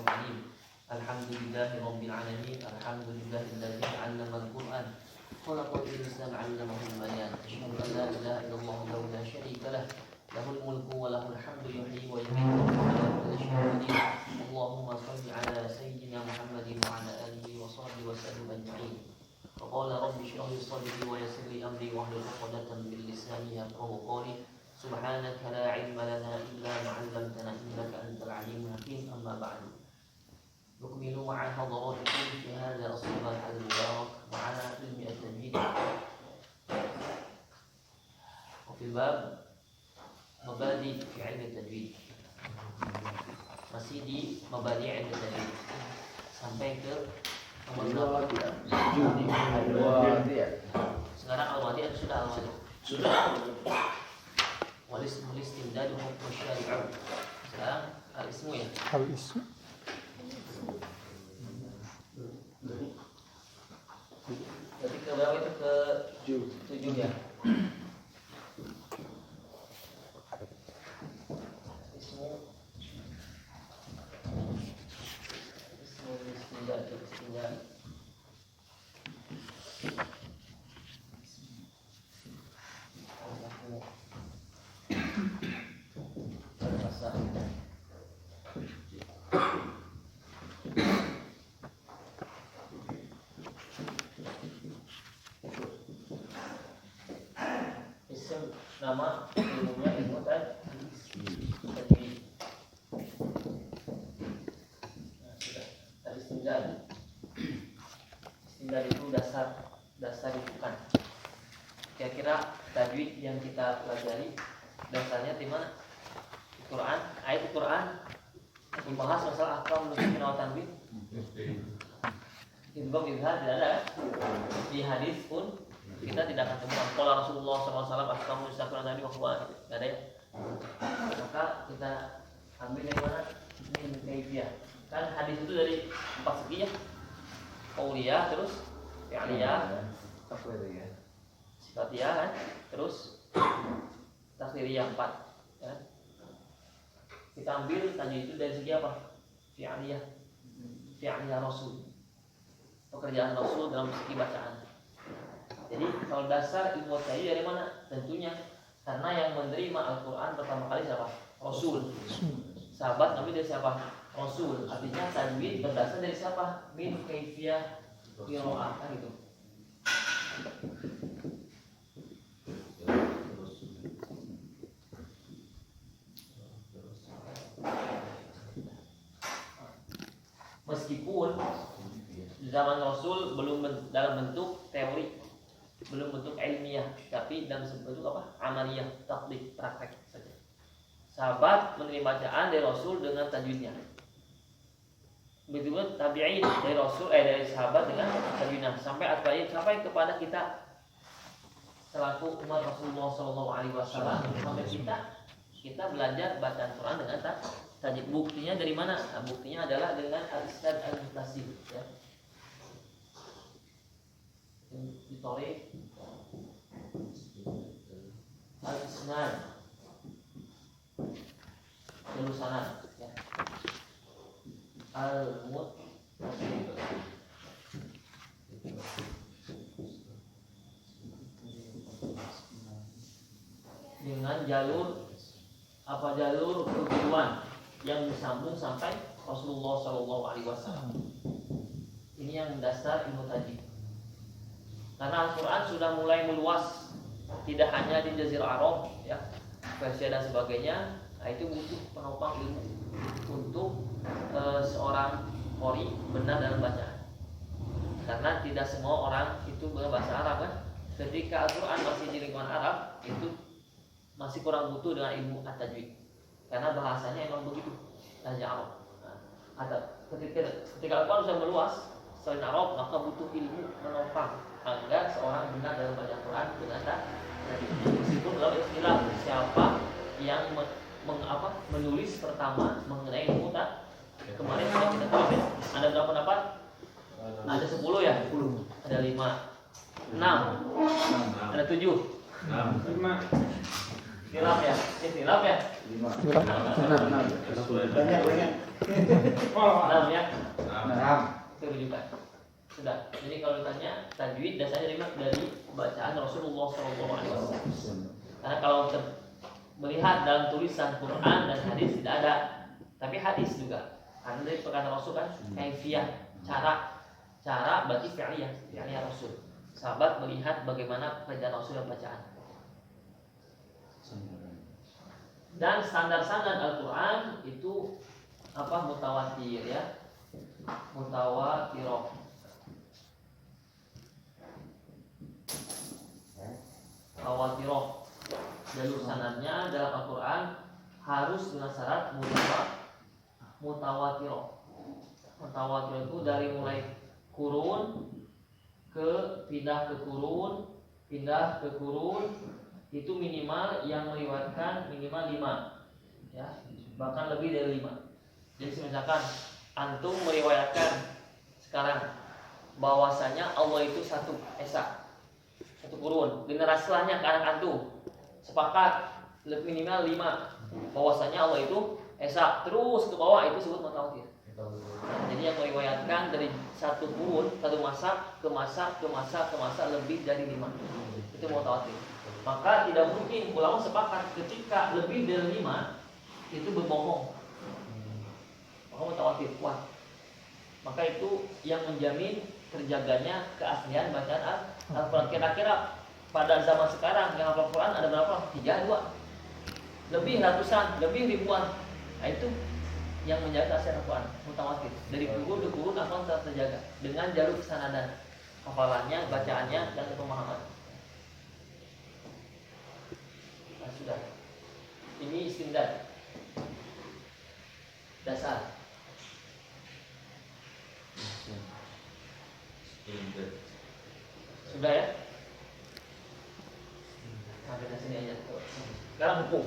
العليم. الحمد لله رب العالمين. الحمد لله الذي علم القرآن خلق الإنسان علمه البيان. أشهد أن لا إله إلا الله وحده لا شريك له له الملك وله الحمد يحيي ويميت وعلى كل شيء قدير. اللهم صل على سيدنا محمد وعلى آله وصحبه وسلم أجمعين. وقال رب اشرح لي صدري ويسر لي أمري واحلل عقدة من لساني يفقهوا قولي. سبحانك لا علم لنا إلا ما علمتنا إنك أنت العليم الحكيم. أما بعد، نكمل مع حضراتكم في هذا الصباح المبارك مع علم التجويد وفي الباب مبادئ في علم التجويد. Masih di mabadi' ilmu tajwid sampai ke nomor berapa? Sekarang al-wadi' atau sudah al-wadi'? Sudah. Walis istimdad hukum syari'i. Sekarang al-ismu ya. Al-ismu. Berarti ke berapa itu? Ke 7 ya. Nama ilmunya ilmu tajwid. Istimdad. Istimdad itu dasar rujukan. Kira-kira tajwid yang kita pelajari dasarnya di mana? Quran, ayat Quran membahas masalah ahkam nuzul wa tanwin. Di bab izhar tidak ada. Di hadis pun kita tidak akan temukan qala Rasulullah SAW ahkamu nuzul tadi bahwa enggak ada ya. Maka kita ambil dari mana? Min kaifiyah. Kan hadis itu dari 4 segi ya. Qauliyah, terus fi'liyah, sifatiyah kan, terus takririah 4 ya. Kita ambil tadi itu dari segi apa? Fi'liyah Rasul. Pekerjaan Rasul dalam segi bacaan. Jadi kalau dasar ilmu tajwid dari mana? Tentunya karena yang menerima Al-Qur'an pertama kali siapa? Rasul. Sahabat Nabi dari siapa? Rasul. Artinya tajwid berdasar dari siapa? Min kaifiyah qiraah kan gitu. Meskipun zaman Rasul belum dalam bentuk teori, belum bentuk ilmiah, tapi dalam bentuk apa? Amaliyah, tatbik, praktek saja. Sahabat menerima bacaan dari Rasul dengan tajwidnya. Begitu pun tabi'in dari Rasul dari sahabat dengan tajwidnya sampai kepada kita selaku umat Rasulullah SAW sampai kita belajar bacaan Quran dengan tajwid. Buktinya dari mana? Nah, buktinya adalah dengan al-isnad al-muttasil ya. Ditarik al-isnad terusanan ya. Al-muttasil dengan jalur tujuan yang disambung sampai Rasulullah SAW. Ini yang dasar ilmu tajwid. Karena Al-Quran sudah mulai meluas, tidak hanya di Jazirah Arab, ya, Persia dan sebagainya. Nah, itu butuh penopang ilmu untuk seorang qori benar dalam bacaan. Karena tidak semua orang itu berbahasa Arab kan. Ketika Al-Quran masih di lingkungan Arab, itu masih kurang butuh dengan ilmu at-tajwid. Karena bahasanya emang begitu, bahasa Arab. Nah, ketika Al-Quran sudah meluas selain Arab, maka butuh ilmu menopang agar seorang benar dalam baca Quran dengan tajwid. Meskipun dalam istilah siapa yang menulis pertama mengenai ilmu kemarin sudah kita tahu ya. Ada berapa pendapat? Ada 10 ya? 10. Ada 5, 6, ada 7, 5. Istilaf ya, istilaf ya. 5. Banyak. 6 ya. 6. Itu rujukan. Sudah. Jadi kalau ditanya tajwid dasarnya dari bacaan Rasulullah SAW. Karena kalau melihat dalam tulisan Quran dan hadis tidak ada, tapi hadis juga. Karena dari perkataan Rasul kan kaifiyah, cara berarti fi'liyah Rasul. Sahabat melihat bagaimana perjalanan Rasul dan bacaan. Dan standar-standar Al-Quran itu mutawatir ya, mutawatirah. Mutawatirah. Jalur sanadnya dalam Al-Quran harus dengan syarat mutawatirah. Mutawatirah itu dari mulai kurun pindah ke kurun itu minimal yang meriwayatkan minimal 5 ya, bahkan lebih dari 5. Jadi misalkan antum meriwayatkan sekarang bahwasanya Allah itu satu kurun, generasi setelahnya ke anak antum sepakat minimal 5 bahwasanya Allah itu esa, terus ke bawah itu disebut mutawatir. Jadi yang meriwayatkan dari satu kurun, satu masa ke masa lebih dari 5 itu mutawatir. Maka tidak mungkin ulama sepakat ketika lebih dari 5 itu berbohong. Maka mutawatir kuat. Maka itu yang menjamin terjaganya keaslian bacaan Al-Quran. Kira-kira pada zaman sekarang yang hafal Quran ada berapa? 3, 2, lebih ratusan, lebih ribuan. Nah itu yang menjaga keaslian Al-Quran, mutawatir. Dari kurun ke kurun akan terjaga dengan jalur kesanadan, hafalannya, bacaannya, dan pemahaman. Nah, sudah. Ini istindad dasar. Sudah ya? Nah, kita sini aja. Sekarang hukum.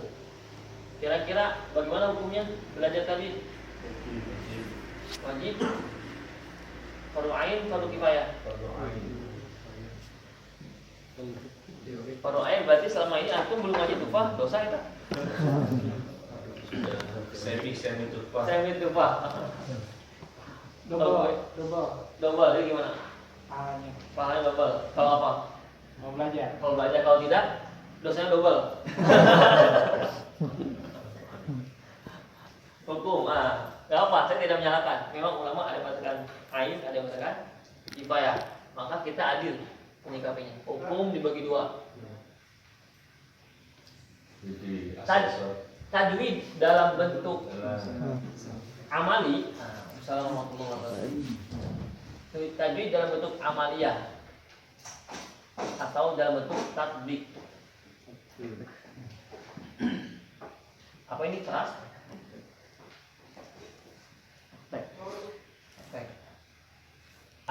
Kira-kira bagaimana hukumnya belajar tajwid? Wajib, fardu ain, fardu kifayah. Fardu ain berarti selama ini antum belum wajib tufah, dosa itu. Semi tufah. Semi tufah. Double, jadi gimana? Pahalanya double. Kalau apa? Mau belajar. Kalau belajar, kalau tidak, dosanya double. Hukum, gak apa, saya tidak menyalahkan. Memang ulama ada mengatakan ain, ada yang mengatakan kifayah. Maka kita adil menyikapinya. Hukum dibagi 2. Tajwid dalam bentuk amali. Assalamualaikum warahmatullahi wabarakatuh. Tajwid dalam bentuk amaliyah atau dalam bentuk tatbik. Apa ini keras?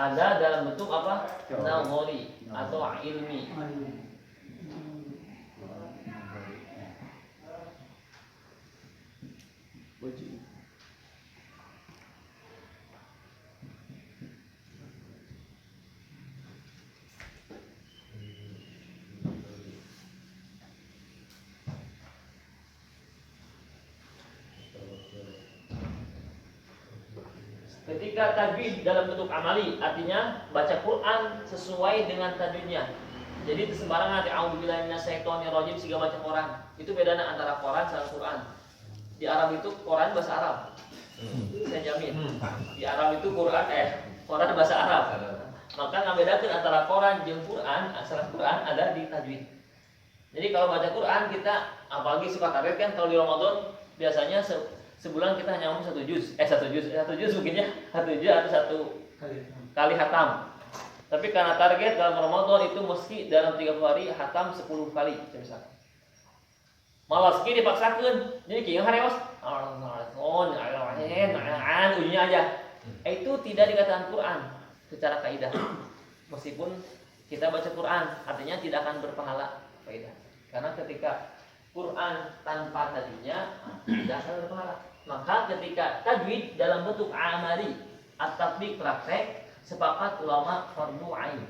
Ada dalam bentuk apa? Nazari atau ilmi. Ketika tajwid dalam bentuk amali, artinya baca Quran sesuai dengan tajwidnya. Jadi sembarangan a'udzubillahi minasyaitonirrajim sehingga baca Quran. Itu bedanya antara Quran sama Quran. Di Arab itu Quran bahasa Arab. Saya jamin. Di Arab itu Quran bahasa Arab. Maka ngambedakeun antara Quran jeung Quran, asal Quran ada di tajwid. Jadi kalau baca Quran kita apalagi suka target kan kalau di Ramadan biasanya sebulan kita hanya ngomong satu juz mungkin ya, satu juz atau satu kali hatam. Tapi karena target dalam Ramadan itu mesti dalam 30 hari hatam 10 kali misalkan. Malas ki dipaksakan. Jadi kieu harewas. Ujungnya aja. Itu tidak dikatakan Quran secara kaidah. Meskipun kita baca Quran, artinya tidak akan berpahala kaidah. Karena ketika Quran tanpa tadinya tidak akan berpahala. Maka ketika tajwid dalam bentuk amali, at-tatbiq praktek, sepakat ulama fardu ain.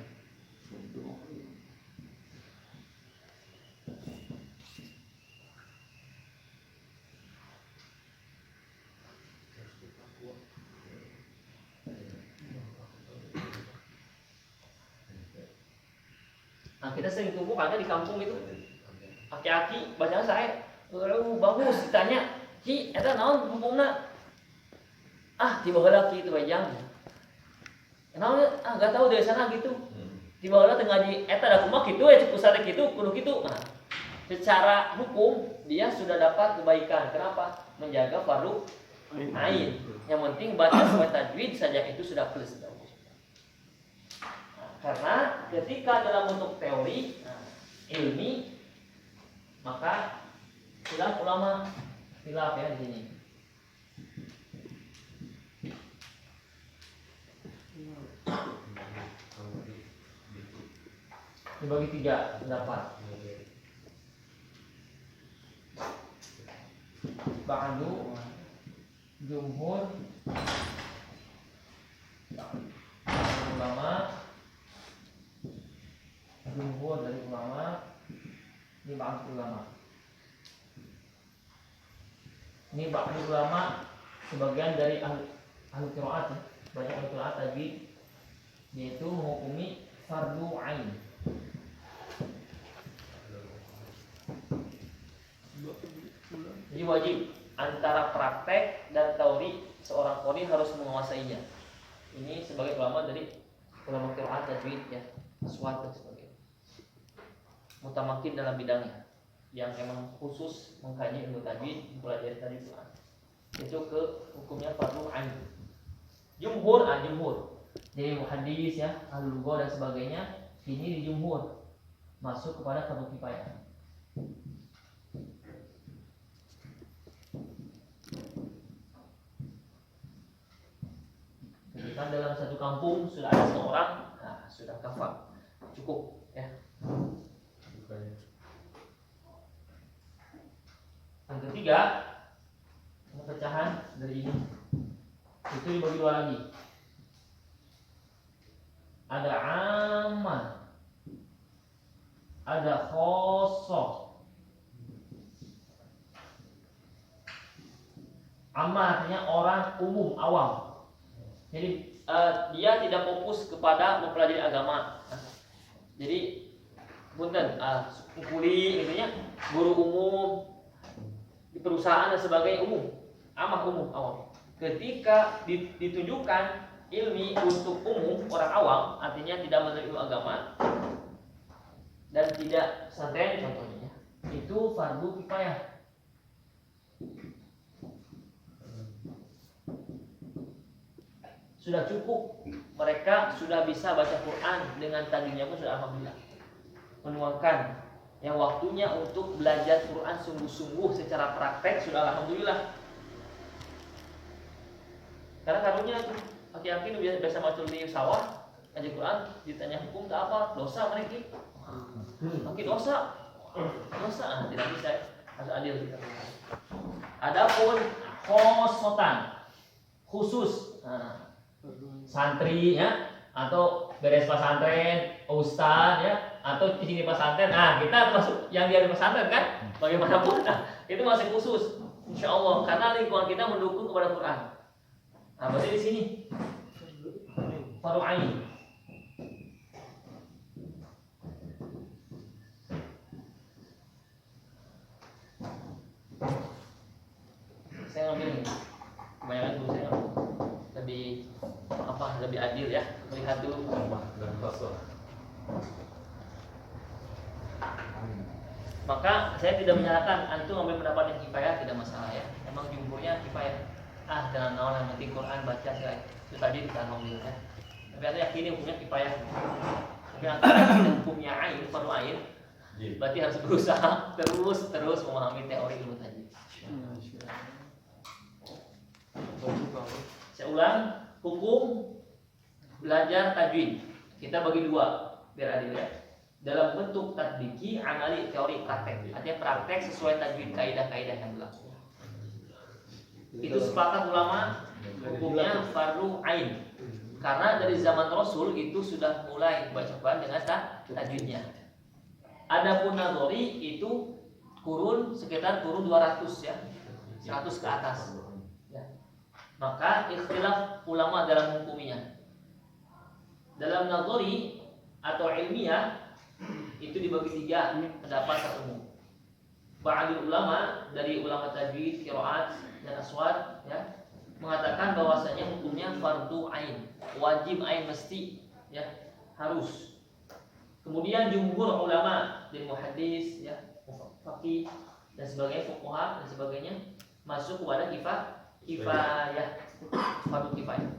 Nah, kita sering tumbuh karena di kampung itu aki-aki bacaan saya bagus ditanya ki eta naon hukumna tiba heula ki itu wajang naon gak tahu dari sana gitu tiba heula teu ngaji eta da kumaha kitu cek usare kitu kudu kitu. Nah, secara hukum dia sudah dapat kebaikan. Kenapa? Menjaga fardu ain. Yang penting baca sesuai tajwid saja itu sudah plus. Nah, karena ketika dalam bentuk teori ilmi maka khilaf ulama khilaf ya di sini. Dibagi 3 pendapat. Ba'du jumhur ulama, jumhur dari ulama, ini ba'du ulama. Ini ba'du ulama sebagian dari ahli qiraat, banyak ahli qiraat tadi yaitu menghukumi fardu ain. Jadi wajib antara praktek dan teori seorang qori harus menguasainya. Ini sebagai ulama dari ulama qiraat tajwid ya, aswat dan sebagainya. Mutamakin dalam bidangnya yang memang khusus mengkaji ilmu tajwid, mempelajari tajwid Quran. Itu ke hukumnya fardu ain. Jumhur, jumhur. Jadi muhaddis ya, ahli lugah dan sebagainya, ini di jumhur masuk kepada fardu kifayah. Ketika dalam satu kampung sudah ada seorang, sudah kafah, cukup ya. Yang ketiga, pecahan dari ini itu dibagi 2 lagi. Ada ammah, ada khosoh. Ammah artinya orang umum, awam. Jadi dia tidak fokus kepada mempelajari agama. Jadi punten, kuli intinya guru umum di perusahaan dan sebagainya umum, amah umum awam. Ketika ditunjukkan ilmi untuk umum orang awam, artinya tidak menerima agama dan tidak pesantren contohnya, itu fardu kifayah. Sudah cukup, mereka sudah bisa baca Quran dengan tajwidnya pun sudah alhamdulillah. Menuangkan yang waktunya untuk belajar Quran sungguh-sungguh secara praktek sudah alhamdulillah. Karena karunya itu aki-aki biasa macul di sawah aja Quran ditanya hukum tak apa dosa mereka. Mungkin dosa tidak bisa harus adil kita. Adapun khosotan khusus santri ya atau beres pesantren ustaz ya atau di sini pesantren kita termasuk yang dia di pesantren kan bagaimanapun itu masih khusus insyaallah karena lingkungan kita mendukung kepada Quran. Berarti di sini fardu ain. Saya ngambil ini kebanyakan dulu saya lebih adil ya melihat dulu. Maka saya tidak menyalahkan antum ngambil pendapat yang kifayah tidak masalah ya. Emang jumhurnya kifayah. Jangan naon yang penting Quran baca sih. Itu tadi kita ngomongin ya. Tapi saya yakin hukumnya kifayah. Tapi yang hukumnya ain, fardu ain, berarti harus berusaha terus memahami teori ilmu tadi. Saya ulang, hukum belajar tajwid kita bagi 2 biar adil ya. Dalam bentuk tatbiki, amali, teori, praktek. Artinya praktek sesuai tajwid kaidah-kaidah yang berlaku. Itu sepakat ulama hukumnya fardu ain. Karena dari zaman Rasul itu sudah mulai baca Quran dengan tajwidnya. Adapun nazari itu sekitar kurun 200 ya. 100 ke atas. Ya. Maka ikhtilaf ulama dalam hukumnya. Dalam nazari atau ilmiah itu dibagi tiga pendapat terumum. Ba'dul ulama dari ulama tajwid, qiraat dan aswad ya mengatakan bahwasanya hukumnya fardu ain, wajib ain mesti ya, harus. Kemudian jumhur ulama dari muhaddis ya, faqih dan sebagainya, fuqaha dan sebagainya masuk kepada kifayah, fardu kifayah.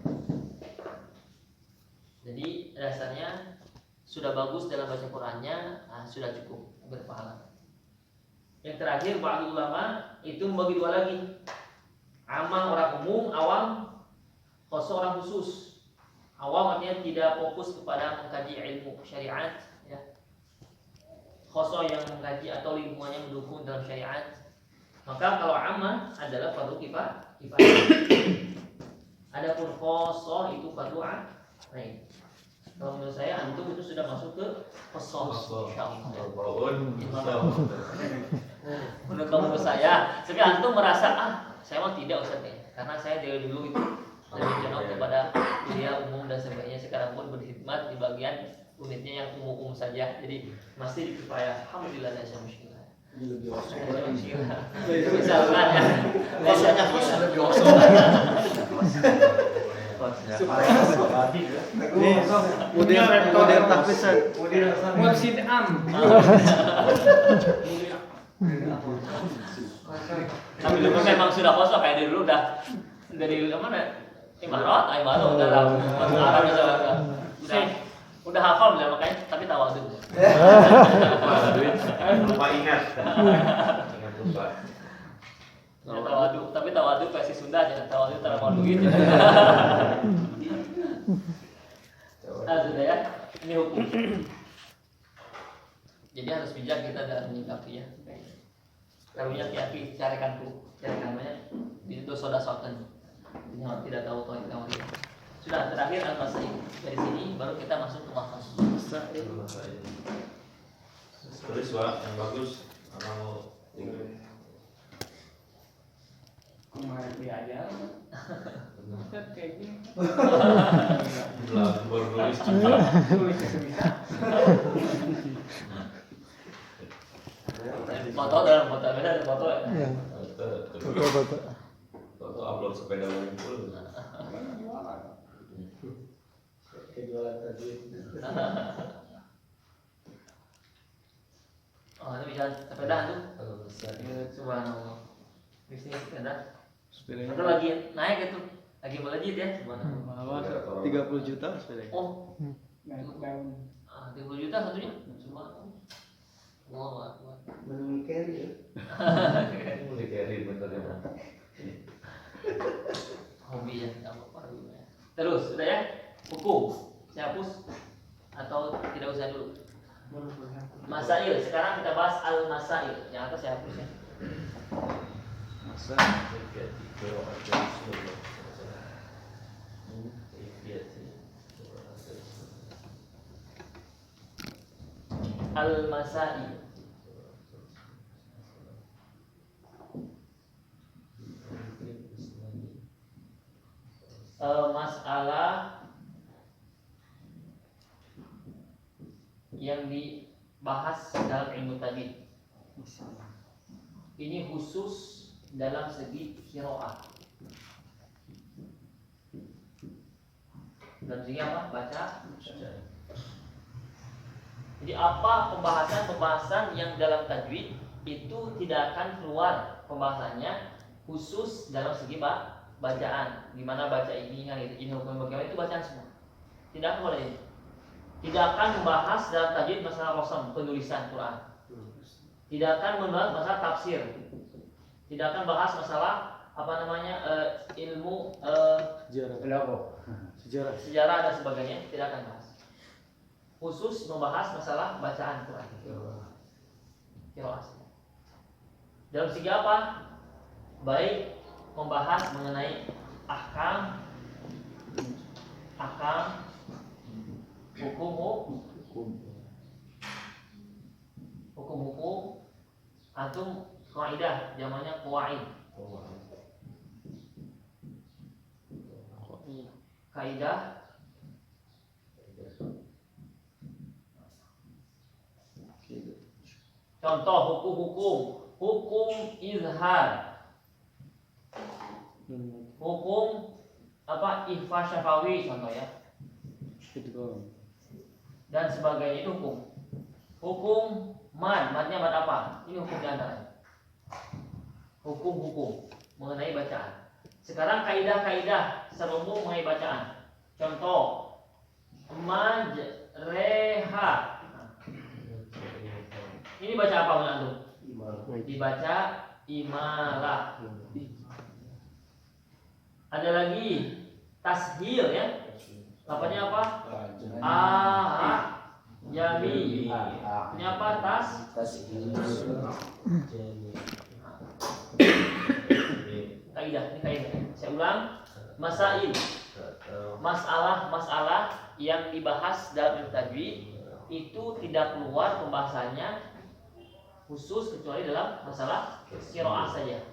Jadi dasarnya sudah bagus dalam baca Qur'annya, sudah cukup berpahala. Yang terakhir ba'dul ulama itu membagi dua lagi. Amal orang umum, awam, khusus orang khusus. Awam artinya tidak fokus kepada mengkaji ilmu syariat ya. Khusus yang mengkaji atau lingkungannya mendukung dalam syariat. Maka kalau amal adalah fardu kifayah. Adapun khusus itu fardu ain. Kalau menurut saya antum itu sudah masuk ke khusus insyaallah. Menurut saya, tapi antum merasa saya mau tidak Ustaz ya. Karena saya dari dulu itu lebih cenderung kepada kuliah umum dan sebagainya. Sekarang pun berkhidmat di bagian unitnya yang umum saja. Jadi masih di kifayah. Alhamdulillah saya musykilah. Lebih osok. Misalkan ya. Biasanya lebih osok. Model tahfisan. Mursid am. Tapi dulu memang sudah kosong kayak dari dulu udah dari mana? Imarat udah udah hafal udah makanya tapi tawadhu. Lupa ingat. Ingat lupa. Tawadhu, tapi tawadhu versi Sunda aja. Tawadhu tawadhu gitu. Sudah ya. Ini hukum. Jadi harus bijak kita dalam menyikapi ya. Karunya kiapi carikan namanya itu soda soten. Yang tidak tahu toh itu. Sudah terakhir al-masail. Dari sini baru kita masuk ke mahfaz. Tulis Pak, yang bagus. Orang mau Kemarin dia aja. Kayak gini. baru nulis juga. Tulis bisa. Foto dalam foto beda ada foto ya. Foto upload sepeda ngumpul. Kejualan tadi. Oh, itu bisa sepeda tuh. Subhanallah. Bisnis sepeda. Itu lagi naik itu. Lagi melejit ya, subhanallah. 30 juta sepeda. Oh, Daun. 30 juta satunya. Subhanallah. Wah. Belum carry ya. Mau di carry betul ya. Hobi ya, tidak apa-apa. Terus, sudah ya? Hukum. Saya hapus atau tidak usah dulu? Masail. Sekarang kita bahas al-masail. Yang atas saya hapus ya. Masa Al-masail. Masalah yang dibahas dalam ilmu tajwid. Ini khusus dalam segi qiraah. Dalam segi apa? Baca. Jadi apa pembahasan yang dalam tajwid itu tidak akan keluar pembahasannya khusus dalam segi bacaan. Gimana baca ini kan ini hukum bagaimana itu bacaan semua. Tidak boleh. Tidak akan membahas dalam tajwid masalah qasam, penulisan Quran. Tidak akan membahas masalah tafsir. Tidak akan bahas masalah ilmu sejarah dan sebagainya, tidak akan bahas. Khusus membahas masalah bacaan Quran. Qiraat. Dalam segi apa? Baik membahas mengenai ahkam, hukum, antum kaidah, zamannya qawaid. Kaidah Contoh hukum izhar. Hukum apa ikhfa syafawi contoh ya. Dan sebagainya itu hukum. Hukum madnya mad apa? Ini hukum diantara. Hukum mengenai bacaan. Sekarang kaidah-kaidah serumum mengenai bacaan. Contoh majreha. Ini baca apa menantu? Dibaca imalah. Ada lagi tashil ya. Lapanya apa? Jami. Ini apa? Kaidah, ini kaidah. Saya ulang. Masail. Masalah yang dibahas dalam ilmu tajwid itu tidak keluar pembahasannya khusus kecuali dalam masalah qiraah saja.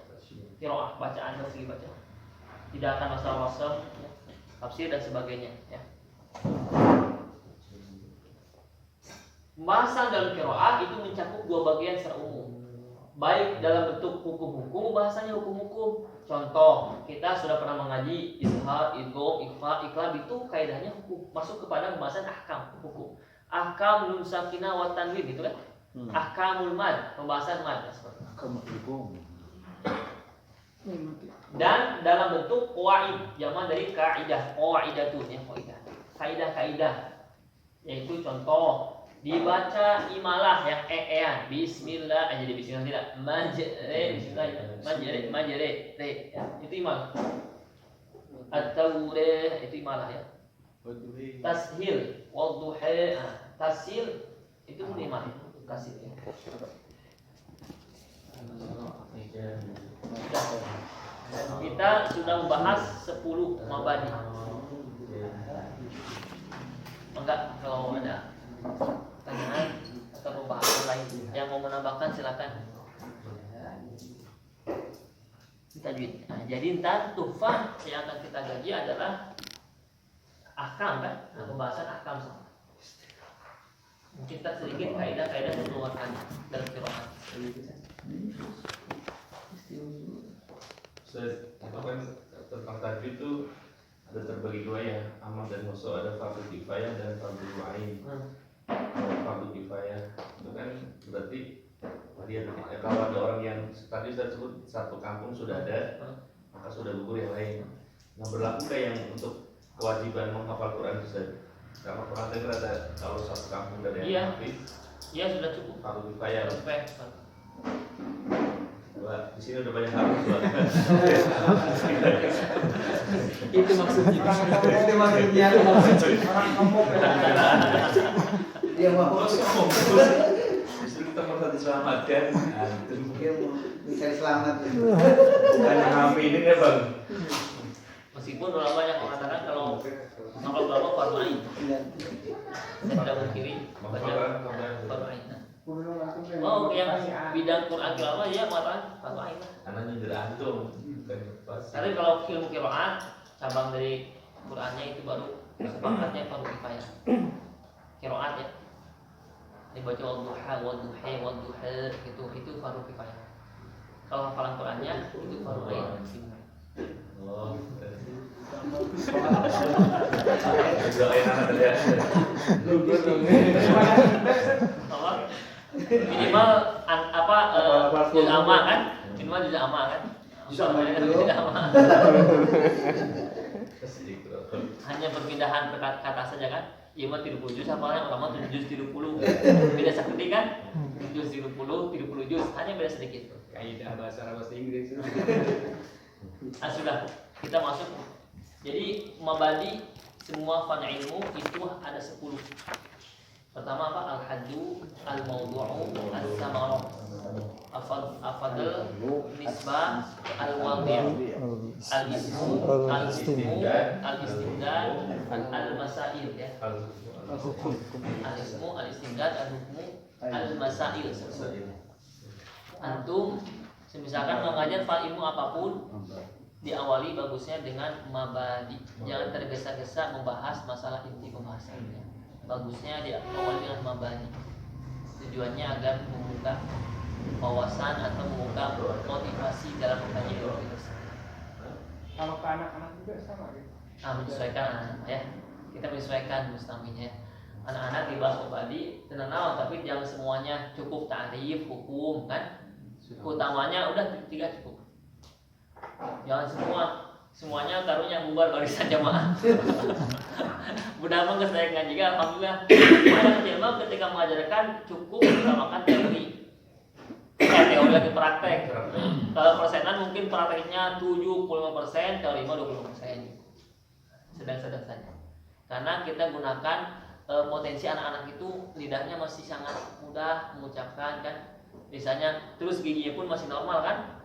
Qiraah bacaan dari segi bacaan. Tidak akan masalah wasf, ya, tafsir dan sebagainya ya. Pembahasan dalam qiraah itu mencakup dua bagian secara umum. Baik dalam bentuk hukum-hukum, bahasanya hukum-hukum. Contoh, kita sudah pernah mengaji izhar, idgham, ikhfa, iqlab itu kaidahnya hukum, masuk kepada pembahasan ahkam hukum. Ahkam nun sakinah wa tanwin gitu kan? Ahkamul mad, pembahasan mad seperti itu. Dan dalam bentuk qawaid, jamak dari kaidah, qaidatun ya, kaidah-kaidah. Yaitu contoh dibaca imalah yang ean bismillah aja di bismillah tidak bismillah majre ya, itu imalah atau itu imalah ya. Tashil wadduha tashil itu pun imalah tashil ya. Kita sudah membahas 10 mabadi. Enggak, kalau ada pertanyaan atau pembahasan lain yang mau menambahkan silakan. Tajwid. Nah, jadi ntar tuhfah yang akan kita gaji adalah ahkam kan? Nah, pembahasan ahkam sama. Kita sedikit kaidah-kaidah yang dikeluarkan dalam qiraat. Apa kan tentang tajwid itu ada terbagi dua ya, amal dan musuh, ada fardu kifayah dan fardu ain. Fardu kifayah itu kan berarti dia kalau ada orang yang tadi saya sebut satu kampung sudah ada, maka sudah gugur yang lain. Nah berlaku kayak yang untuk kewajiban menghafal Quran itu karena pernah dengar ada kalau satu kampung dari yang hafiz, iya sudah cukup. fardu kifayah. Wah, di sini udah banyak hafiz. Itu maksudnya. Dia mau Justru kita merasa diselamatkan. dia mau mencari selamat. Bukan ngapain ini ya bang. Meskipun ulama yang mengatakan kalau ulama fardu ain. Saya tidak mengkiri baca fardu ain. Oh, yang bidang Quran tilawah ya mengatakan fardu ain lah. Karena nyindir antum. Tapi kalau ilmu qiraat cabang dari Qurannya itu baru sepakatnya fardu kifayah. Qiraat ya. Dibaca wadduha itu fardu kifayah. Kalau hafalan Qurannya itu fardu ain. Oh. Doain anak terlihat. Minimal juz amma kan? Minimal juz amma kan? Juz amma. Hanya perpindahan kata saja kan? Iya mah 30 juz hafalnya, ulama 7 juz 30. Beda seperti kan? Juz 30 juz, hanya beda sedikit. Kaidah bahasa Inggris. Sudah, kita masuk. Jadi mabadi semua fan ilmu itu ada 10. Pertama apa? Al-haddu, al-mawdu'u, al-samarah, afadal, nisbah, al-wadi', al-ismu, al-istibdad, al-masail ya. Al-ismu, al-istibdad, al-hukmu, al-masail. Antum misalkan mengajar fal ilmu apapun, diawali bagusnya dengan mabadi. Jangan tergesa-gesa membahas masalah inti pembahasannya. Bagusnya diawali dengan mabadi. Tujuannya agar membuka wawasan atau membuka motivasi dalam mengkaji ilmu itu. Kalau ke anak-anak juga sama gitu. Menyesuaikan anak ya. Kita menyesuaikan mustaminya. Anak-anak dibahas tadi tenang, tapi jangan semuanya cukup tarif hukum kan. Utamanya udah 3 cukup. Jangan semuanya taruhnya bubar barisan jamaah. Budak mah geus daek ngaji alhamdulillah. Anak kecil mah ketika mengajarkan cukup utamakan teori. Teori lagi praktek. Kalau persenan mungkin prakteknya 75%, teori mah 20%. Sedang-sedang saja. Karena kita gunakan potensi anak-anak itu lidahnya masih sangat mudah mengucapkan kan. Misalnya terus giginya pun masih normal kan.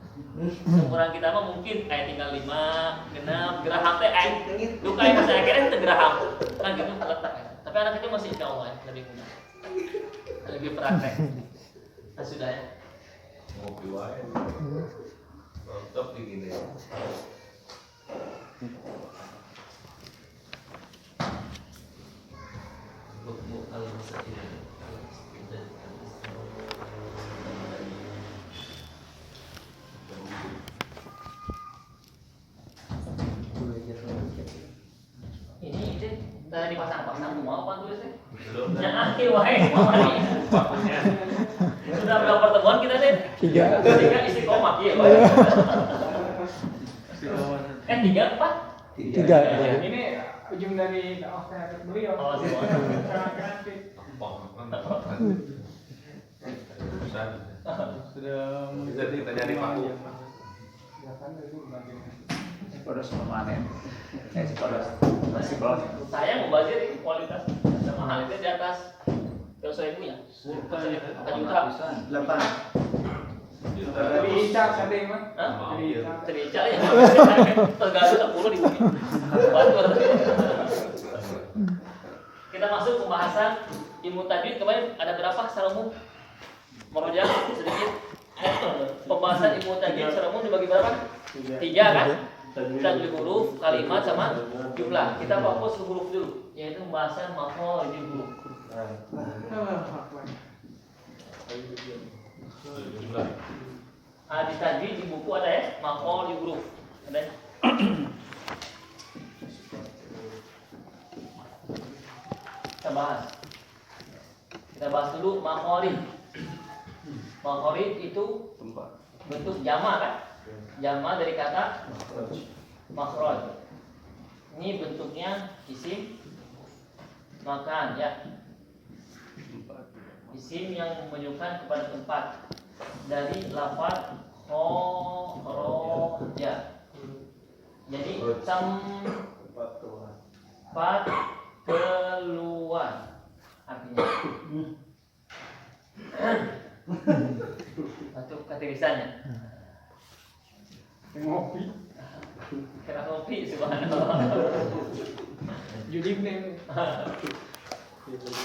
Seumuran kita mah mungkin kayak tinggal 5, 6, geraham teh lu kayak masih akhirnya itu geraham kan gitu letak ya. Tapi anak itu masih insya Allah ya, lebih mudah, lebih praktek. Nah, sudah ya. Ngopi wae. Mantap begini. Buku al-Masail. Ini tadi dipasang-pasang semua apa tulisnya? Belum. Jangan akhir wae mamani. Sudah berapa pertemuan kita deh? 3 istiqomah ya, Pak. 3 4? 3. Ini ujung dari dakwah saya beliau. Oh, semua. Sangat kreatif. Sudah Kita nyari paku. Silakan dari bagian. Podos permanen. Podos. Masih bawah. Saya mau bazir kualitas sama hal itu di atas. Terus saya punya. Juta. 8. Dari Icak ada yang mah? Hah? Dari Icak. Terica ya. Tergantung 10 di bumi. Kita masuk pembahasan ilmu tajwid. Kemarin ada berapa secara umum? Meroja sedikit. Pembahasan ilmu tajwid secara umum dibagi berapa? 3 kan? Tajwid huruf, kalimat sama jumlah. Kita fokus ke huruf dulu, yaitu pembahasan maf'ul di huruf. Di tajwid di buku ada ya, maf'ul di huruf. Ada ya? Kita bahas dulu maf'ul. Maf'ul itu bentuk jama' kan? Jama' dari kata makhraj. Ini bentuknya isim makan ya. Isim yang menunjukkan kepada tempat dari lafaz kharaja. Jadi tempat keluar artinya. Untuk kategorisannya. Ngopi. Kira kopi subhanallah. Judi nih.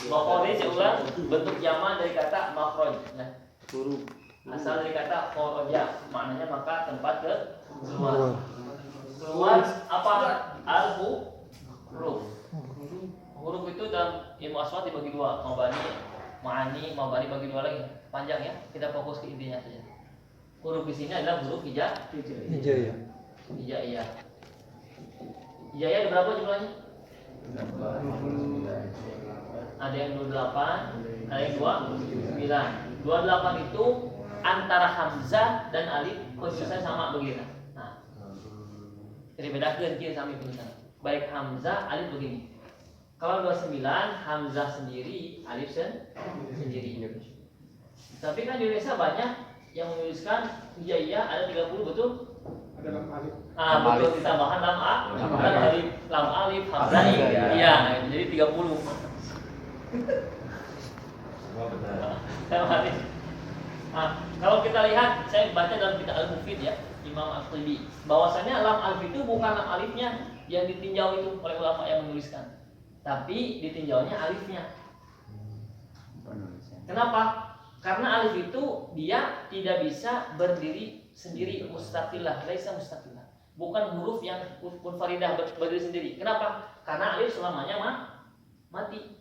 Makhraj saya ulang, bentuk jama' dari kata makhraj. Nah, Huruf. asal dari kata kharaja, maknanya maka tempat ke keluar. Keluar apa? Al-huruf. Huruf itu dalam ilmu aswad dibagi 2, mabani bagi 2 lagi. Panjang ya. Kita fokus ke intinya saja. Huruf di sini adalah huruf hijaiyah. Hijaiyah. Hijaiyah ada berapa jumlahnya? Ada yang 28, ada yang 29. 28 itu antara hamzah dan alif posisinya sama begini. Nah, jadi bedakan kieu sami punten. Baik hamzah, alif begini. Kalau 29 hamzah sendiri, alif sendiri. Tapi kan di Indonesia banyak yang menuliskan hijaiyah ada 30 betul? Ada lam alif. Betul ditambahan lam a, kan dari lam alif hamzah iya, jadi 30. Semua benar. Kalau kita lihat, saya baca dalam kitab Al-Mufid ya, Imam Al-Tibi, bahwasanya lam alif itu bukan lam alifnya yang ditinjau itu oleh ulama yang menuliskan, tapi ditinjaunya alifnya. Kenapa? Karena alif itu dia tidak bisa berdiri sendiri mustaqilah, laisa mustaqilah. Bukan huruf yang munfaridah berdiri sendiri. Kenapa? Karena alif selamanya mati.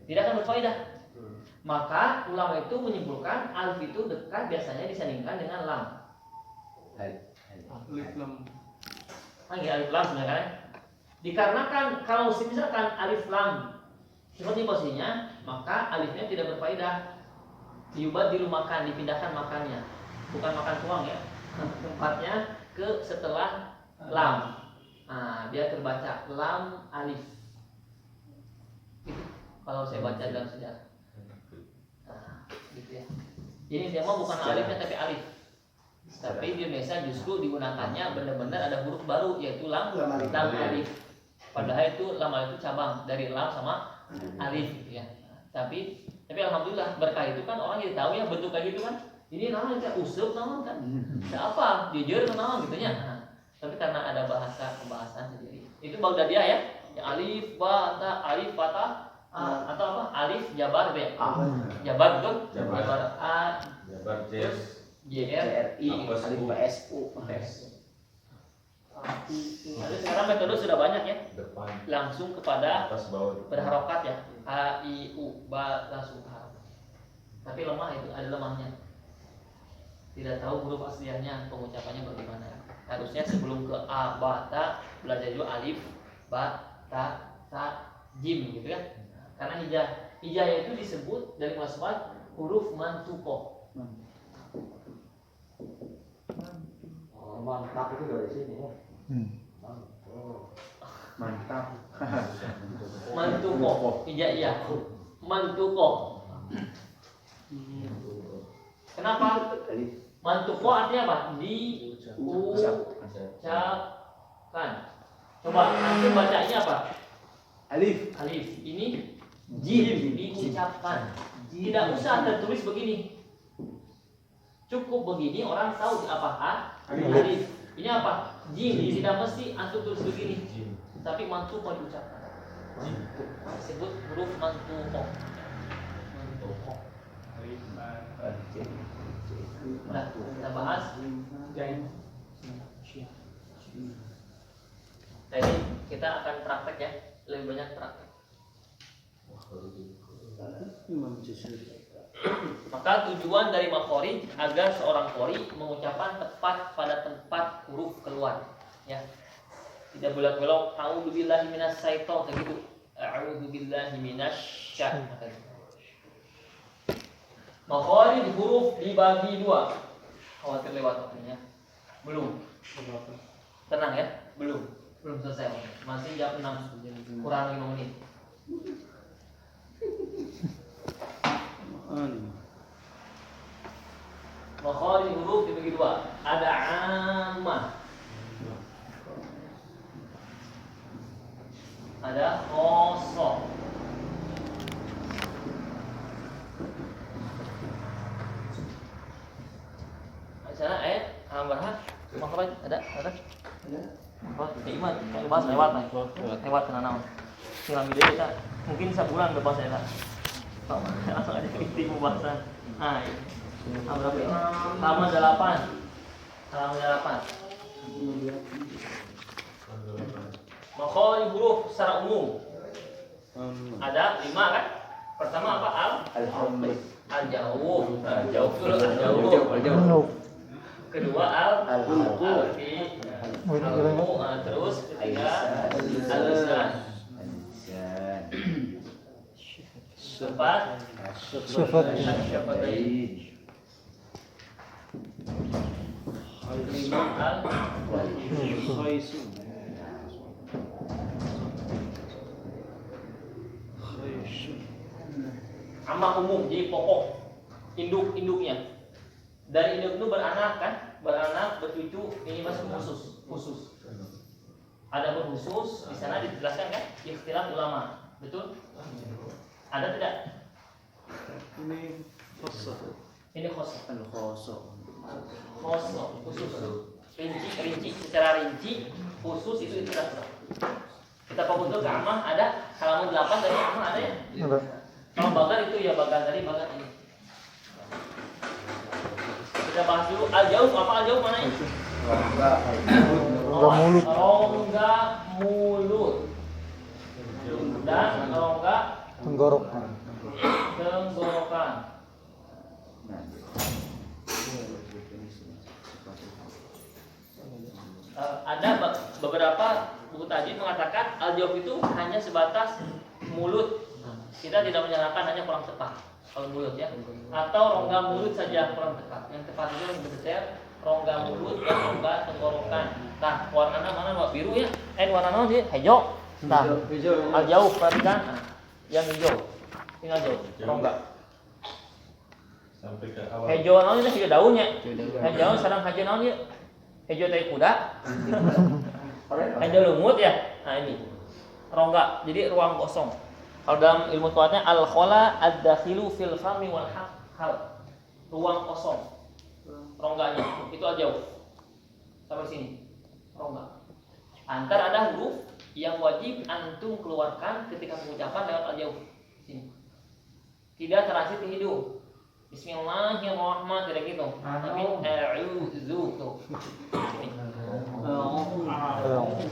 Tidak akan berfaedah. Maka ulama itu menyimpulkan alif itu dekat biasanya disandingkan dengan lam. Alif lam. Alif lam sebenarnya kan? Dikarenakan kalau misalkan alif lam seperti posisinya, maka alifnya tidak berfaedah. Yubadilu makan, dipindahkan makannya, bukan makan tuang ya, tempatnya ke setelah lam. Nah, dia terbaca lam alif. Gitu. Kalau saya baca dalam sejarah. Nah, gitu ya. Jadi dia mah bukan alifnya tapi alif. Tapi di Indonesia justru digunakannya benar-benar ada huruf baru yaitu lam alif. Padahal itu lam alif itu cabang dari lam sama alif gitu ya. Tapi alhamdulillah berkah itu kan orang jadi tahu ya bentuk kayak gitu kan. Ini namanya kayak usuk namanya kan. Apa? Jujur namanya gitu nya. Nah, tapi karena ada pembahasan sendiri. Itu Baghdadiyah ya. Yang alif ba ta alif fatah atau apa? Alif jabar B. Jabar betul? Jabar A Jabar J JRI alif PSU. Tapi sekarang metode sudah banyak ya. depan Langsung kepada atas bawah berharokat ya. A I U ba langsung harokat. Tapi lemah itu ada lemahnya. Tidak tahu huruf aslinya pengucapannya bagaimana. Harusnya sebelum ke a ba ta belajar dulu alif ba ta jim gitu ya. Karena hijah itu disebut dari mulai huruf mantuko. Mantap itu dari sini ya. Mantap. Mantuko, hijaiyah. Mantuko. Kenapa? Mantuko artinya apa? Diucapkan. Coba nanti bacanya apa? Alif. Alif. Ini jim diucapkan. Tidak usah tertulis begini. Cukup begini orang tahu apa alif. Ini apa? Jim. Tidak mesti antum tulis begini. Tapi mantuko diucapkan. Disebut huruf mantuko. Nah, kita bahas. Jadi kita akan praktek ya, lebih banyak praktek. Maka tujuan dari makhrij agar seorang qori mengucapkan tepat pada tempat huruf keluar, ya. Tidak belok-belok. A'udzubillahi minasyaitonir rajim gitu. A'udzubillahi minasy. Makhrij huruf dibagi dua. Khawatir lewat waktunya. Belum. Tenang ya, belum selesai. Masih jam 6 kurang 5 menit. Makhrij huruf dibagi dua. Ada ammah, ada khassah. Misalnya ayat berapa? Makhrij ada? Oh, iman, bahas lewat tenan. Silang video kita mungkin sebulan udah bahas ya. Langsung aja ke pembahasan. Nah, berapa ini? Halaman 8. Makhrij huruf secara umum ada 5 kan? Pertama apa? Al-jauh. Jauh dulu al-jauh. Kedua al-fi. Terus ketiga al-lisan. Keempat syafatain. Lima al-khaisun. Amma umum, jadi pokok induknya. Dari induk itu beranak kan? Beranak, bercucu, ini masuk khusus. Ada khusus, di sana dijelaskan kan? Ikhtilaf ulama. Betul? Ada tidak? Ini khusus. Khusus. Rinci, secara rinci, khusus itu ikhtilaf. Kita fokus ke ammah, ada halaman 8 dari ammah ada ya? Kalau bagan itu ya bagan tadi, bagan ini. Kita bahas dulu al-jauh, apa al-jauh mana ini? Rongga mulut. Dan rongga tenggorokan. beberapa buku tajwid mengatakan al-jawf itu hanya sebatas mulut. Kita tidak menyalahkan, hanya kurang tepat kalau mulut ya. Atau rongga mulut saja kurang tepat. Yang tepat itu lebih detail rongga mulut dan rongga tenggorokan. Nah, warnanya mana? Warna biru ya. Warna dia hijau. Nah, al-jawf perhatikan. Nah, yang hijau. Tinggal jauh. Rongga. Sampai ke awal. Hijau naon itu hijau daunnya. Hijau sareng hijau naon dia? Hijau tai kuda. Hijau lumut ya. Nah, ini. Rongga. Jadi ruang kosong. Kalau dalam ilmu tuatnya al-khala ad-dakhilu fil fami wal hal. Ruang kosong. Rongganya itu al-jawf. Sampai sini. Rongga. Antar ada huruf yang wajib antum keluarkan ketika pengucapan lewat al-jawf. Sini. Tidak terasih ke hidung. Bismillahirrahmanirrahim tidak gitu. Tapi a'udzu tuh. Sini.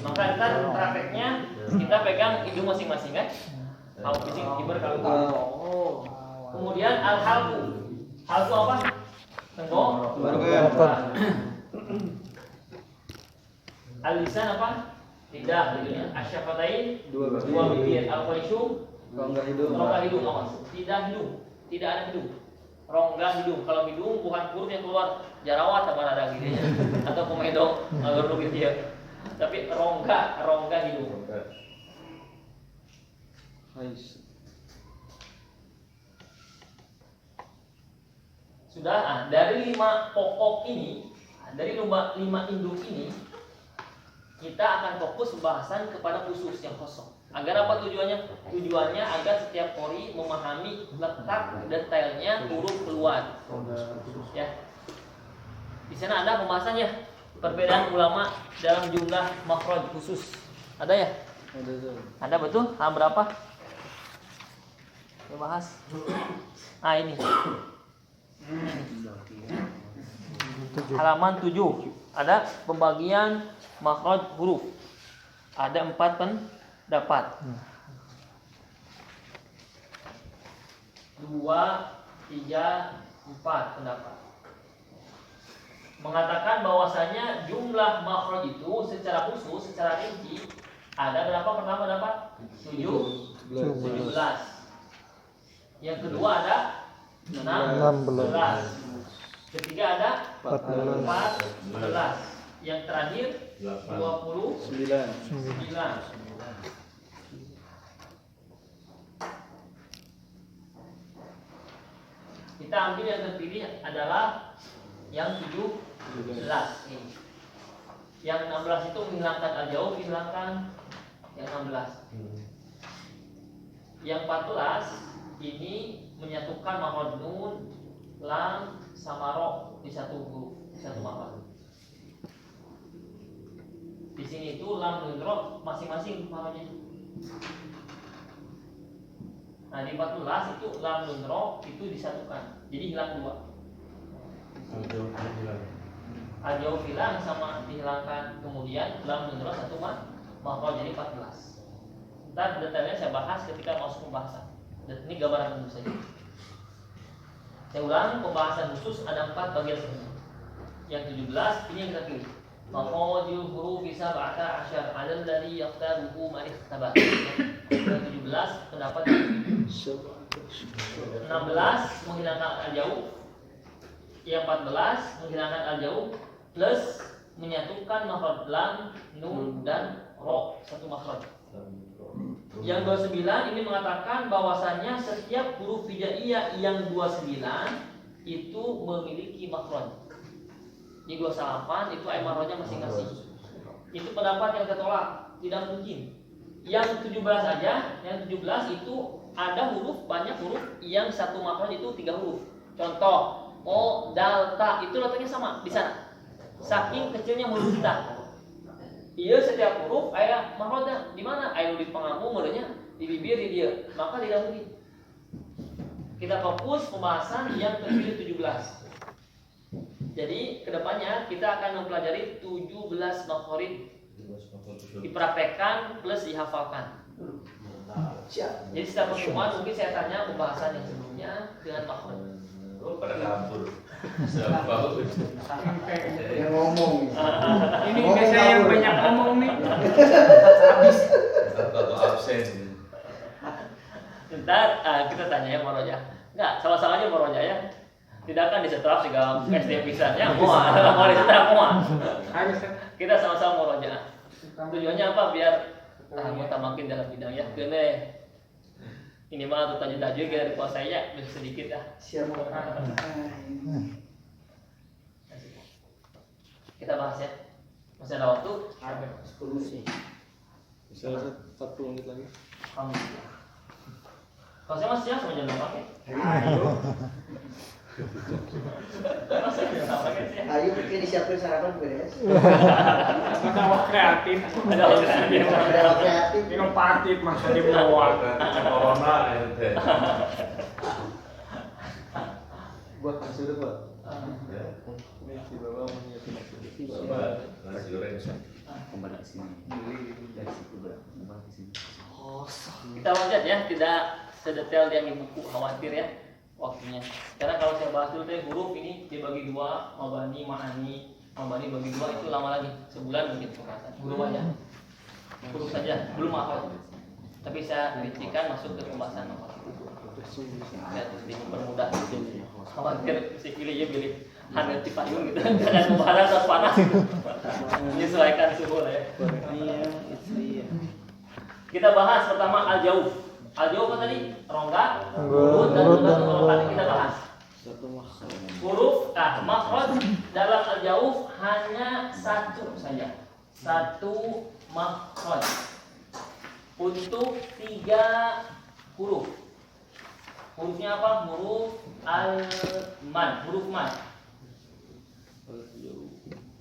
Maka ntar prakteknya kita pegang hidung masing-masing kan? Kalau bising kiber kalau kemudian al-halqu. Halqu apa? Tenggorokan. Al-lisan apa? Lidah gitu ya. Asyafatain dua bibir. Al-faishu rongga hidung awas. Tidak hidung. Tidak ada hidung. Rongga hidung. Kalau hidung bukan perut yang keluar jarawat apa ada gitu ya. Atau komedo ngalur gitu ya. Tapi rongga hidung. Sudah, dari 5 pokok ini, dari 5 induk ini, kita akan fokus pembahasan kepada khusus yang kosong. Agar apa tujuannya? Tujuannya agar setiap qori memahami letak detailnya huruf keluar. Ya. Di sana ada pembahasannya. Perbedaan ulama dalam jumlah makhraj khusus. Ada ya? Ada betul? Halaman berapa? Kita bahas. Ah ini. Halaman 7. Ada pembagian makhraj huruf. Ada 4 pendapat. 2, 3, 4 pendapat. Mengatakan bahwasanya jumlah makhraj itu secara khusus, secara rinci ada berapa pertama dapat? 17. Yang kedua ada 16. Ketiga ada 14. Yang terakhir 29. Kita ambil yang terpilih adalah yang 17 ini. Yang 16 itu menghilangkan al-jawf, menghilangkan yang 16. Yang 14 ini menyatukan makhraj nun, lam sama ro di satu huruf, di satu makhraj. Di sini itu lam nun ro masing-masing makhrajnya. Nah, di 14 itu lam nun ro itu disatukan. Jadi hilang 2. Al-jawf hilang sama dihilangkan, kemudian lam nun ro satu makhraj jadi 14. Ntar detailnya saya bahas ketika masuk pembahasan. Dan ini gambaran umum saja. Saya ulang, pembahasan khusus ada 4 bagian sebenarnya. Yang 17 ini yang kita pilih. Makhrajul huruf bisa ba'da asyar 'alal ladzi yaqtabuhu man ikhtabar. Yang 17 pendapat 16 menghilangkan al-jawf. Yang 14 menghilangkan al-jawf plus menyatukan makhraj lam, nun dan ro satu makhraj. Yang 29 ini mengatakan bahwasannya setiap huruf hijaiyah yang 29 itu memiliki makhraj. Di 28 itu makhrajnya masing-masing. Itu pendapat yang tertolak, tidak mungkin. Yang 17 aja, yang 17 itu ada huruf, banyak huruf yang satu makhraj itu 3 huruf. Contoh, o, dal, ta itu letaknya sama di sana. Saking kecilnya mulut kita. Iya, setiap huruf aya makhrajnya di mana? Aya di pengamu, mulutnya di bibir di dia. Maka tidak mungkin. Kita fokus pembahasan yang terpilih 17. Jadi kedepannya kita akan mempelajari 17 makhraj. Dipraktekkan plus dihafalkan. Jadi setiap pertemuan mungkin saya tanya pembahasan yang sebelumnya dengan makhraj. Pada kabur. Siapa? Yang ngomong. Ini biasanya yang banyak ngomong nih. Habis. atau absen. Ntar kita tanya ya Moroja. Enggak, salah-salahnya Moroja ya. Tidak akan disetrap segala SD pisannya. Mau disetrap mau. Habis kan. Kita sama-sama Moroja. Tujuannya apa? Biar anggota makin dalam bidang ya. Gede. Ini mah tuh tanya-tanya juga dari kuasa saya sedikit ya. Siapa? Kita bahas ya. Masih ada waktu? Ada 10 sih. Bisa 1 menit lagi. Alhamdulillah. Kalau saya masih siap sama jam berapa ya? Ayo. Masih sama kan sih? Ayo mungkin disiapin sarapan beres. Ada waktu kreatif. Ada waktu nanti. Ada kreatif. Minum pahit masa dibawa. Corona ente. Buat nasi udah buat. Ya, Ini si bapak mau nyiapin nasi. Bapak nasi goreng. Kembali ke sini. Dari situ kembali ke sini. Kita lanjut ya, tidak sedetail yang di buku, khawatir ya waktunya. Karena kalau saya bahas dulu teh huruf ini dibagi dua, mabani, ma'ani, mabani bagi dua itu lama lagi, sebulan mungkin pembahasan. Huruf aja, huruf saja, belum apa. Tapi saya rincikan masuk ke pembahasan nomor. Lihat, dipermudah. Khawatir si pilih ya pilih hangat di payung gitu, dan pembahasan saat panas. Menyesuaikan suhu lah ya. Kita bahas pertama al-jauh. Al-jauh apa tadi? Rongga, urut dan juga tenggorokan. Kita bahas. Huruf makhraj dalam al-jauh hanya satu saja. Satu makhraj untuk 3 huruf. Hurufnya apa? Huruf al-mad, huruf mad.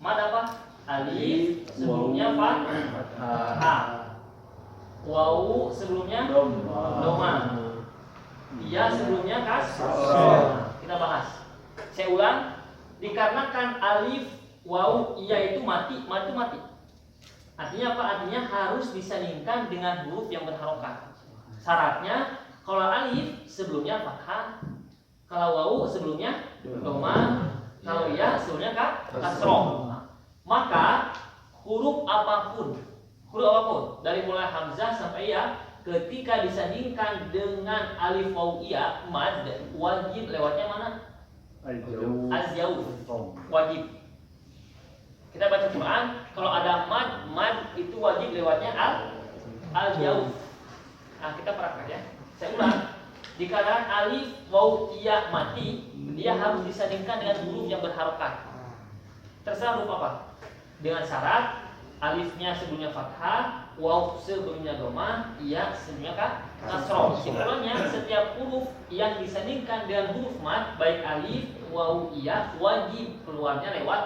Mad apa? Alif, sebelumnya fathah. Wawu sebelumnya doma. Iya sebelumnya kasroh. Kita bahas. Saya ulang. Dikarenakan alif, wawu, iya itu mati. Artinya apa? Artinya harus disandingkan dengan huruf yang berharokat. Syaratnya kalau alif sebelumnya fathah, kalau wawu sebelumnya doma, kalau iya sebelumnya kasroh. Maka huruf apapun dari mulai hamzah sampai ya, ketika disandingkan dengan alif wawu iya mad, wajib lewatnya mana? Az-jauh. Wajib. Kita baca Quran, kalau ada mad itu wajib lewatnya al-jauh. Nah, kita praktek ya. Saya ulang. Dikarenakan alif wawu iya mati, dia harus disandingkan dengan huruf yang berharokat. Terserah huruf apa? Dengan syarat alifnya sebelumnya fathah, waw sebelumnya doma, iya sebelumnya kasroh. Kesimpulannya setiap huruf yang disandingkan dengan huruf mad, baik alif, waw, iya, wajib keluarnya lewat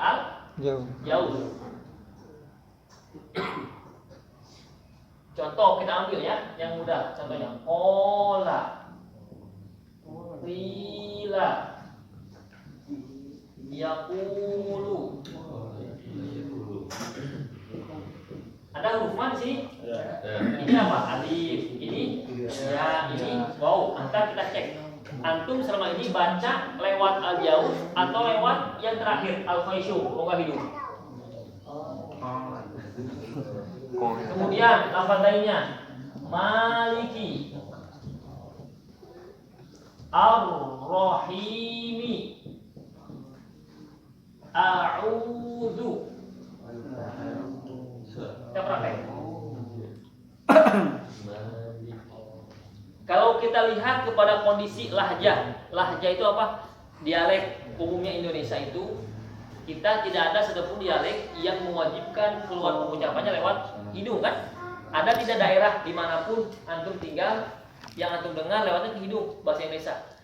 jauh. Contoh kita ambil ya, yang mudah. Contohnya kola, rila, yakulu. Ada huruf mad di sini? Ini apa? Alif. Ini ya, ini wow. Antar kita cek. Antum selama ini baca lewat al-jauh atau lewat yang terakhir al-faisyu, moga hidup. Kemudian lafaz lainnya maliki, ar-rahimi, a'udzu. Kita praktek. Kalau kita lihat kepada kondisi lahjah itu apa? Dialek umumnya Indonesia itu, kita tidak ada satupun dialek yang mewajibkan keluar pengucapannya lewat hidung kan? Ada tidak daerah dimanapun antum tinggal yang antum dengar lewatnya ke hidung bahasa Indonesia?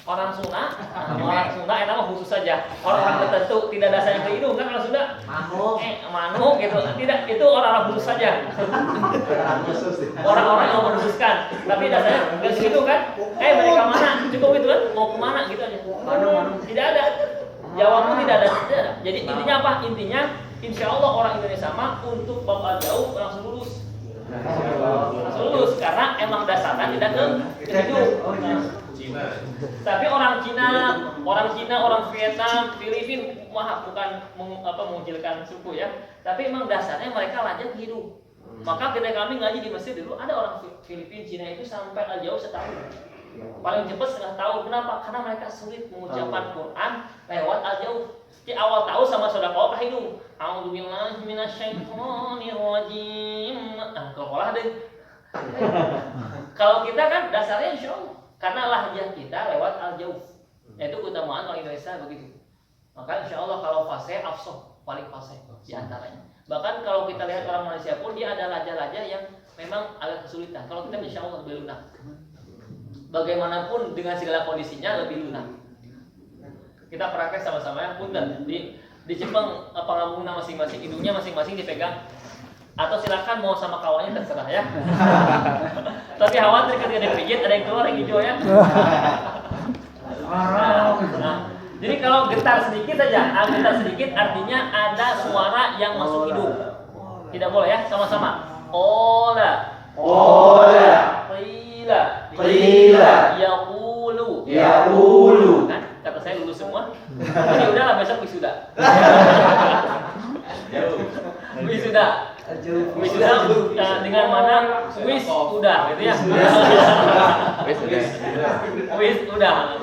Orang Sunda enak mah khusus saja. Orang tertentu tidak ada sayang ke hidung kan orang Sunda. Manu gitu. Tidak, itu orang khusus saja. Orang-orang yang mengkhususkan. Tapi dasarnya ke situ kan. Mereka mana? Cukup gitu kan? Mau kemana gitu aja. Manu. Tidak ada. Jawabannya tidak ada. Jadi intinya apa? Intinya insya Allah orang Indonesia mah untuk bab jauh langsung lurus. Lulus karena emang dasarnya tidak ke hidup. Cina. Tapi orang Cina, orang Vietnam, Filipina, bukan mengujilkan suku ya. Tapi emang dasarnya mereka lanjut hidup. Maka ketika kami ngaji di Mesir dulu ada orang Filipina, Cina itu sampai jauh setahun. Paling cepat setengah tahun. Kenapa? Karena mereka sulit mengucapkan Quran lewat al-jauh. Di awal tahu sama sedekah hidup. A'udzubillahi minasyaitonirrajim. Kalau deh. Kalau kita kan dasarnya insyaallah karena lahjah kita lewat al-jauh. Yaitu keutamaan orang Indonesia begitu. Maka insyaallah kalau fasih afsah paling fasih di antaranya. Bahkan kalau kita lihat orang Malaysia pun dia ada raja-raja yang memang agak kesulitan. Kalau kita insyaallah lebih lunak. Bagaimanapun dengan segala kondisinya lebih lunak. Kita praktek sama-sama ya, punten di Jepang pangambungna masing-masing, hidungnya masing-masing dipegang. Atau silakan mau sama kawannya terserah ya. Tapi khawatir ketika dipijit ada yang keluar yang hijau ya. Nah, jadi kalau getar sedikit saja, getar sedikit artinya ada suara yang masuk hidung. Tidak boleh ya, sama-sama. Ola. Qila. Yaqulu. Kan kata saya lulus semua. Jadi udahlah besok wisuda. Wisuda dengan mana? Wis udah gitu ya. Wis udah.